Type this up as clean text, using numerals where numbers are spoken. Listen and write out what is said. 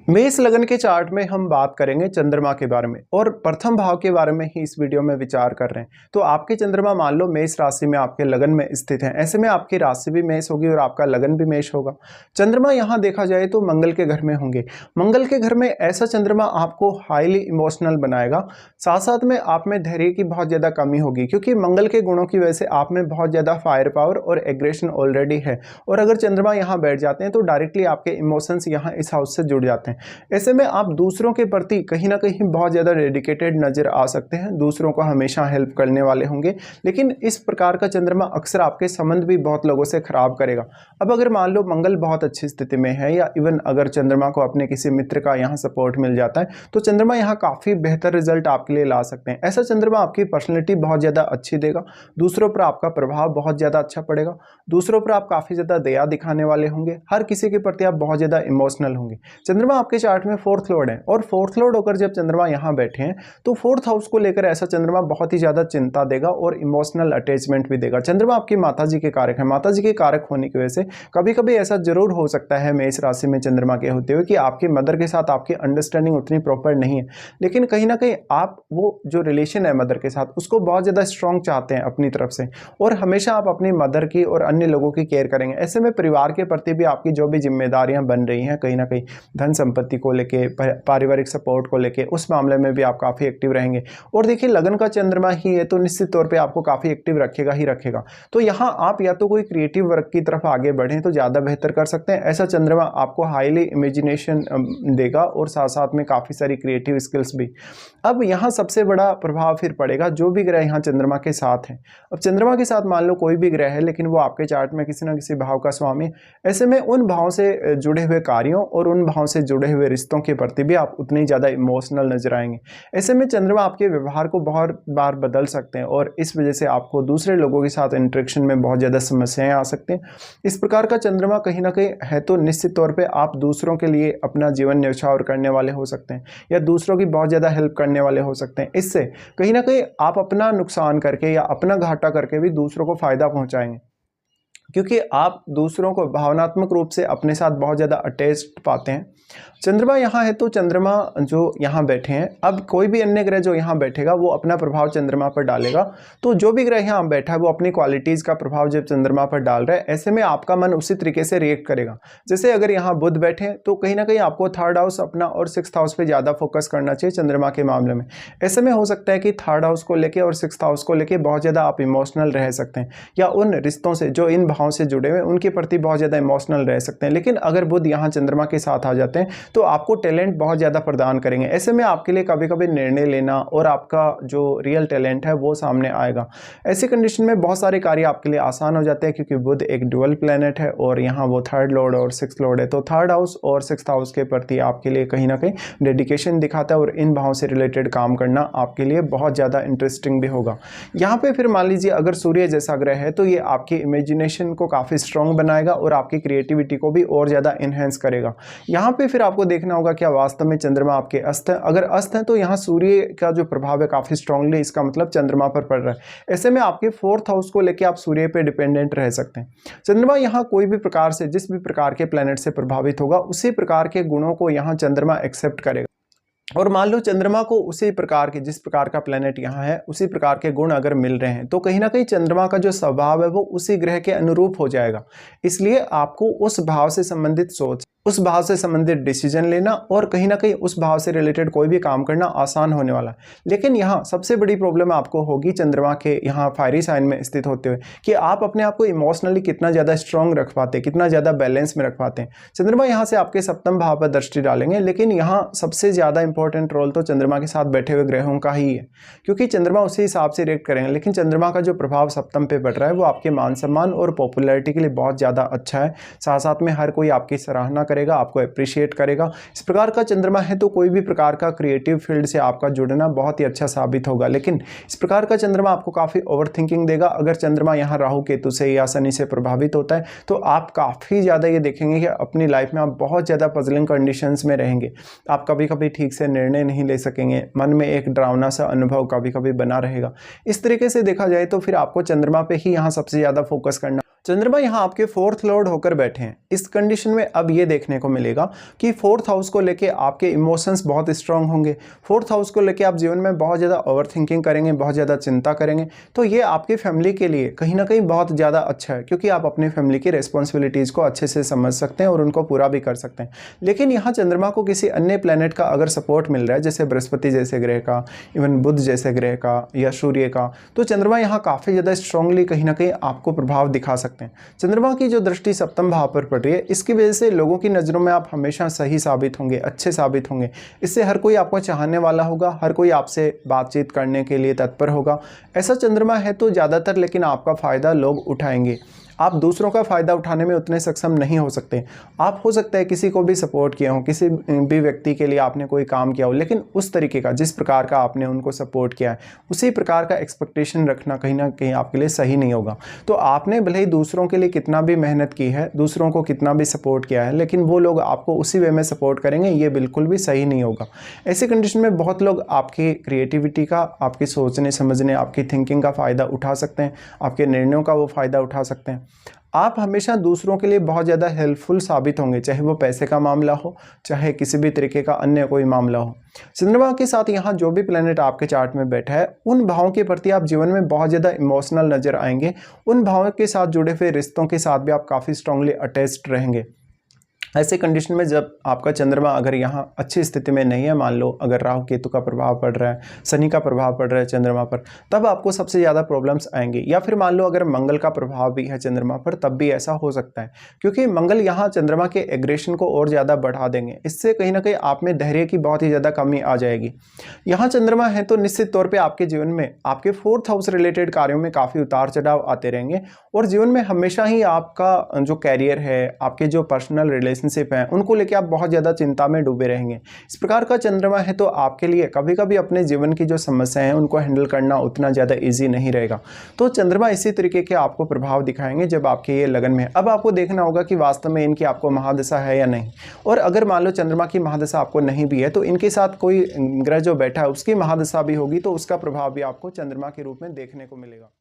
मेष लगन के चार्ट में हम बात करेंगे चंद्रमा के बारे में और प्रथम भाव के बारे में ही इस वीडियो में विचार कर रहे हैं। तो आपके चंद्रमा मान लो मेष राशि में आपके लगन में स्थित है, ऐसे में आपकी राशि भी मेष होगी और आपका लगन भी मेष होगा। चंद्रमा यहाँ देखा जाए तो मंगल के घर में होंगे। मंगल के घर में ऐसा चंद्रमा आपको हाईली इमोशनल बनाएगा, साथ साथ में आप में धैर्य की बहुत ज़्यादा कमी होगी, क्योंकि मंगल के गुणों की वजह से आप में बहुत ज़्यादा फायर पावर और एग्रेशन ऑलरेडी है। और अगर चंद्रमा यहाँ बैठ जाते हैं तो डायरेक्टली आपके इमोशंस यहाँ इस हाउस से जुड़ जाते हैं। ऐसे में आप दूसरों के प्रति कहीं ना कहीं बहुत ज़्यादा डेडिकेटेड नज़र आ सकते हैं, दूसरों को हमेशा हेल्प करने वाले होंगे। लेकिन इस प्रकार का चंद्रमा अक्सर आपके संबंध भी बहुत लोगों से खराब करेगा। अब अगर मान लो मंगल बहुत अच्छी स्थिति में है या इवन अगर चंद्रमा को अपने किसी मित्र का यहाँ सपोर्ट मिल जाता है तो चंद्रमा यहाँ काफ़ी बेहतर रिजल्ट आपके लिए ला सकते हैं। ऐसा चंद्रमा आपकी पर्सनैलिटी बहुत ज़्यादा अच्छी देगा, दूसरों पर आपका प्रभाव बहुत ज़्यादा अच्छा पड़ेगा, दूसरों पर आप काफ़ी ज़्यादा दया दिखाने वाले होंगे, हर किसी के प्रति आप बहुत ज़्यादा इमोशनल होंगे। चंद्रमा आपके चार्ट में फोर्थ लॉर्ड है और फोर्थ लॉर्ड होकर जब चंद्रमा यहाँ बैठे हैं तो फोर्थ हाउस को लेकर ऐसा चंद्रमा बहुत ही ज्यादा चिंता देगा और इमोशनल अटैचमेंट भी देगा। चंद्रमा आपकी माताजी के कारक है, माताजी के कारक होने की वजह से कभी कभी ऐसा जरूर हो सकता है मेष राशि में चंद्रमा के होते हुए कि आपकी मदर के साथ आपकी अंडरस्टैंडिंग उतनी प्रॉपर नहीं है, लेकिन कहीं ना कहीं आप वो जो रिलेशन है मदर के साथ उसको बहुत ज्यादा स्ट्रॉन्ग चाहते हैं अपनी तरफ से और हमेशा आप अपनी मदर की और अन्य लोगों की केयर करेंगे। ऐसे में परिवार के प्रति भी आपकी जो भी जिम्मेदारियां बन रही हैं कहीं ना कहीं धन संपत्ति को लेके, पारिवारिक सपोर्ट को लेके, उस मामले में भी आप काफ़ी एक्टिव रहेंगे। और देखिए लगन का चंद्रमा ही है तो निश्चित तौर पे आपको काफ़ी एक्टिव रखेगा ही रखेगा। तो यहाँ आप या तो कोई क्रिएटिव वर्क की तरफ आगे बढ़ें तो ज़्यादा बेहतर कर सकते हैं। ऐसा चंद्रमा आपको हाईली इमेजिनेशन देगा और साथ साथ में काफ़ी सारी क्रिएटिव स्किल्स भी। अब यहाँ सबसे बड़ा प्रभाव फिर पड़ेगा जो भी ग्रह यहाँ चंद्रमा के साथ हैं। अब चंद्रमा के साथ मान लो कोई भी ग्रह है लेकिन वो आपके चार्ट में किसी ना किसी भाव का स्वामी, ऐसे में उन भाव से जुड़े हुए कार्यों और उन भाव से जुड़े हुए रिश्तों के प्रति भी आप उतनी ज़्यादा इमोशनल नजर आएंगे। ऐसे में चंद्रमा आपके व्यवहार को बहुत बार बदल सकते हैं और इस वजह से आपको दूसरे लोगों के साथ इंटरेक्शन में बहुत ज़्यादा समस्याएं आ सकती हैं। इस प्रकार का चंद्रमा कहीं ना कहीं है तो निश्चित तौर पे आप दूसरों के लिए अपना जीवन न्यौछावर करने वाले हो सकते हैं या दूसरों की बहुत ज़्यादा हेल्प करने वाले हो सकते हैं। इससे कहीं ना कहीं आप अपना नुकसान करके या अपना घाटा करके भी दूसरों को फायदा पहुंचाएंगे, क्योंकि आप दूसरों को भावनात्मक रूप से अपने साथ बहुत ज़्यादा अटैच्ड पाते हैं। चंद्रमा यहाँ है तो चंद्रमा जो यहाँ बैठे हैं, अब कोई भी अन्य ग्रह जो यहाँ बैठेगा वो अपना प्रभाव चंद्रमा पर डालेगा। तो जो भी ग्रह यहाँ बैठा है वो अपनी क्वालिटीज़ का प्रभाव जब चंद्रमा पर डाल रहा है, ऐसे में आपका मन उसी तरीके से रिएक्ट करेगा। जैसे अगर यहाँ बुध बैठे हैं तो कहीं ना कहीं आपको थर्ड हाउस अपना और सिक्स्थ हाउस पर ज़्यादा फोकस करना चाहिए चंद्रमा के मामले में। ऐसे में हो सकता है कि थर्ड हाउस को लेकर और सिक्स्थ हाउस को लेकर बहुत ज़्यादा आप इमोशनल रह सकते हैं या उन रिश्तों से जो इन से जुड़े हुए उनके प्रति बहुत ज्यादा इमोशनल रह सकते हैं। लेकिन अगर बुध यहाँ चंद्रमा के साथ आ जाते हैं तो आपको टैलेंट बहुत ज्यादा प्रदान करेंगे। ऐसे में आपके लिए कभी कभी निर्णय लेना और आपका जो रियल टैलेंट है वो सामने आएगा। ऐसी कंडीशन में बहुत सारे कार्य आपके लिए आसान हो जाते हैं, क्योंकि बुध एक ड्यूअल प्लैनेट है और यहाँ वो थर्ड लॉर्ड और सिक्स्थ लॉर्ड है। तो थर्ड हाउस और सिक्स्थ हाउस के प्रति आपके लिए कहीं ना कहीं डेडिकेशन दिखाता है और इन भावों से रिलेटेड काम करना आपके लिए बहुत ज्यादा इंटरेस्टिंग भी होगा। यहाँ पे फिर मान लीजिए अगर सूर्य जैसा ग्रह है तो ये आपकी इमेजिनेशन को काफ़ी स्ट्रॉन्ग बनाएगा और आपकी क्रिएटिविटी को भी और ज़्यादा इन्हेंस करेगा। यहाँ पे फिर आपको देखना होगा क्या वास्तव में चंद्रमा आपके अस्त है। अगर अस्त है तो यहाँ सूर्य का जो प्रभाव है काफ़ी स्ट्रांगली इसका मतलब चंद्रमा पर पड़ रहा है। ऐसे में आपके फोर्थ हाउस को लेकर आप सूर्य पे डिपेंडेंट रह सकते हैं। चंद्रमा यहाँ कोई भी प्रकार से जिस भी प्रकार के प्लैनेट से प्रभावित होगा उसी प्रकार के गुणों को यहाँ चंद्रमा एक्सेप्ट करेगा। और मान लो चंद्रमा को उसी प्रकार के जिस प्रकार का प्लेनेट यहाँ है उसी प्रकार के गुण अगर मिल रहे हैं तो कहीं ना कहीं चंद्रमा का जो स्वभाव है वो उसी ग्रह के अनुरूप हो जाएगा। इसलिए आपको उस भाव से संबंधित सोच, उस भाव से संबंधित डिसीजन लेना और कहीं ना कहीं उस भाव से रिलेटेड कोई भी काम करना आसान होने वाला है। लेकिन यहाँ सबसे बड़ी प्रॉब्लम आपको होगी चंद्रमा के यहाँ फायरी साइन में स्थित होते हुए कि आप अपने आप को इमोशनली कितना ज़्यादा स्ट्रॉन्ग रख पाते हैं, कितना ज़्यादा बैलेंस में रख पाते हैं। चंद्रमा यहाँ से आपके सप्तम भाव पर दृष्टि डालेंगे, लेकिन यहाँ सबसे ज़्यादा इंपॉर्टेंट रोल तो चंद्रमा के साथ बैठे हुए ग्रहों का ही है, क्योंकि चंद्रमा उसी हिसाब से रिएक्ट करेंगे। लेकिन चंद्रमा का जो प्रभाव सप्तम पे पड़ रहा है वो आपके मान सम्मान और पॉपुलैरिटी के लिए बहुत ज़्यादा अच्छा है। साथ साथ में हर कोई आपकी सराहना करेगा, आपको अप्रिशिएट करेगा। इस प्रकार का चंद्रमा है तो कोई भी प्रकार का क्रिएटिव फील्ड से आपका जुड़ना बहुत ही अच्छा साबित होगा। लेकिन इस प्रकार का चंद्रमा आपको काफ़ी ओवर थिंकिंग देगा। अगर चंद्रमा यहाँ राहु केतु से या शनि से प्रभावित होता है तो आप काफ़ी ज़्यादा ये देखेंगे कि अपनी लाइफ में आप बहुत ज़्यादा पजलिंग कंडीशंस में रहेंगे। आप कभी कभी ठीक से निर्णय नहीं ले सकेंगे, मन में एक डरावना सा अनुभव कभी कभी बना रहेगा। इस तरीके से देखा जाए तो फिर आपको चंद्रमा पे ही यहाँ सबसे ज़्यादा फोकस करना चंद्रमा यहाँ आपके 4th लॉर्ड होकर बैठे हैं। इस कंडीशन में अब ये देखने को मिलेगा कि 4th हाउस को लेके आपके इमोशंस बहुत स्ट्रांग होंगे। 4th हाउस को लेके आप जीवन में बहुत ज़्यादा ओवर थिंकिंग करेंगे, बहुत ज़्यादा चिंता करेंगे। तो ये आपकी फैमिली के लिए कहीं ना कहीं बहुत ज़्यादा अच्छा है, क्योंकि आप अपनी फैमिली की रिस्पॉन्सिबिलिटीज़ को अच्छे से समझ सकते हैं और उनको पूरा भी कर सकते हैं। लेकिन यहाँ चंद्रमा को किसी अन्य प्लैनेट का अगर सपोर्ट मिल रहा है, जैसे बृहस्पति जैसे ग्रह का, इवन बुध जैसे ग्रह का या सूर्य का, तो चंद्रमा यहाँ काफ़ी ज़्यादा स्ट्रांगली कहीं ना कहीं आपको प्रभाव दिखा सकते हैं। चंद्रमा की जो दृष्टि सप्तम भाव पर पड़ रही है, इसकी वजह से लोगों की नज़रों में आप हमेशा सही साबित होंगे, अच्छे साबित होंगे। इससे हर कोई आपको चाहने वाला होगा, हर कोई आपसे बातचीत करने के लिए तत्पर होगा। ऐसा चंद्रमा है तो ज़्यादातर लेकिन आपका फ़ायदा लोग उठाएंगे। आप दूसरों का फ़ायदा उठाने में उतने सक्षम नहीं हो सकते। आप हो सकता है किसी को भी सपोर्ट किया हो, किसी भी व्यक्ति के लिए आपने कोई काम किया हो, लेकिन उस तरीके का, जिस प्रकार का आपने उनको सपोर्ट किया है, उसी प्रकार का एक्सपेक्टेशन रखना कहीं ना कहीं आपके लिए सही नहीं होगा। तो आपने भले ही दूसरों के लिए कितना भी मेहनत की है, दूसरों को कितना भी सपोर्ट किया है, लेकिन वो लोग आपको उसी वे में सपोर्ट करेंगे, ये बिल्कुल भी सही नहीं होगा। ऐसी कंडीशन में बहुत लोग आपकी क्रिएटिविटी का, आपके सोचने समझने, आपकी थिंकिंग का फ़ायदा उठा सकते हैं, आपके निर्णयों का वो फ़ायदा उठा सकते हैं। आप हमेशा दूसरों के लिए बहुत ज़्यादा हेल्पफुल साबित होंगे, चाहे वो पैसे का मामला हो, चाहे किसी भी तरीके का अन्य कोई मामला हो। चंद्रमा के साथ यहाँ जो भी प्लैनेट आपके चार्ट में बैठा है, उन भावों के प्रति आप जीवन में बहुत ज़्यादा इमोशनल नज़र आएंगे। उन भावों के साथ जुड़े हुए रिश्तों के साथ भी आप काफ़ी स्ट्रांगली अटैच्ड रहेंगे। ऐसे कंडीशन में जब आपका चंद्रमा अगर यहाँ अच्छी स्थिति में नहीं है, मान लो अगर राहु केतु का प्रभाव पड़ रहा है, शनि का प्रभाव पड़ रहा है चंद्रमा पर, तब आपको सबसे ज़्यादा प्रॉब्लम्स आएंगी। या फिर मान लो अगर मंगल का प्रभाव भी है चंद्रमा पर, तब भी ऐसा हो सकता है, क्योंकि मंगल यहाँ चंद्रमा के एग्रेशन को और ज़्यादा बढ़ा देंगे। इससे कहीं ना कहीं आप में धैर्य की बहुत ही ज़्यादा कमी आ जाएगी। यहाँ चंद्रमा है तो निश्चित तौर पर आपके जीवन में आपके 4th हाउस रिलेटेड कार्यों में काफ़ी उतार चढ़ाव आते रहेंगे, और जीवन में हमेशा ही आपका जो कैरियर है, आपके जो पर्सनल रिलेशनशिप हैं, उनको लेके आप बहुत ज़्यादा चिंता में डूबे रहेंगे। इस प्रकार का चंद्रमा है तो आपके लिए कभी कभी अपने जीवन की जो समस्याएं हैं उनको हैंडल करना उतना ज़्यादा इजी नहीं रहेगा। तो चंद्रमा इसी तरीके के आपको प्रभाव दिखाएंगे जब आपके ये लगन में है। अब आपको देखना होगा कि वास्तव में इनकी आपको महादशा है या नहीं, और अगर मान लो चंद्रमा की महादशा आपको नहीं भी है, तो इनके साथ कोई ग्रह जो बैठा है उसकी महादशा भी होगी, तो उसका प्रभाव भी आपको चंद्रमा के रूप में देखने को मिलेगा।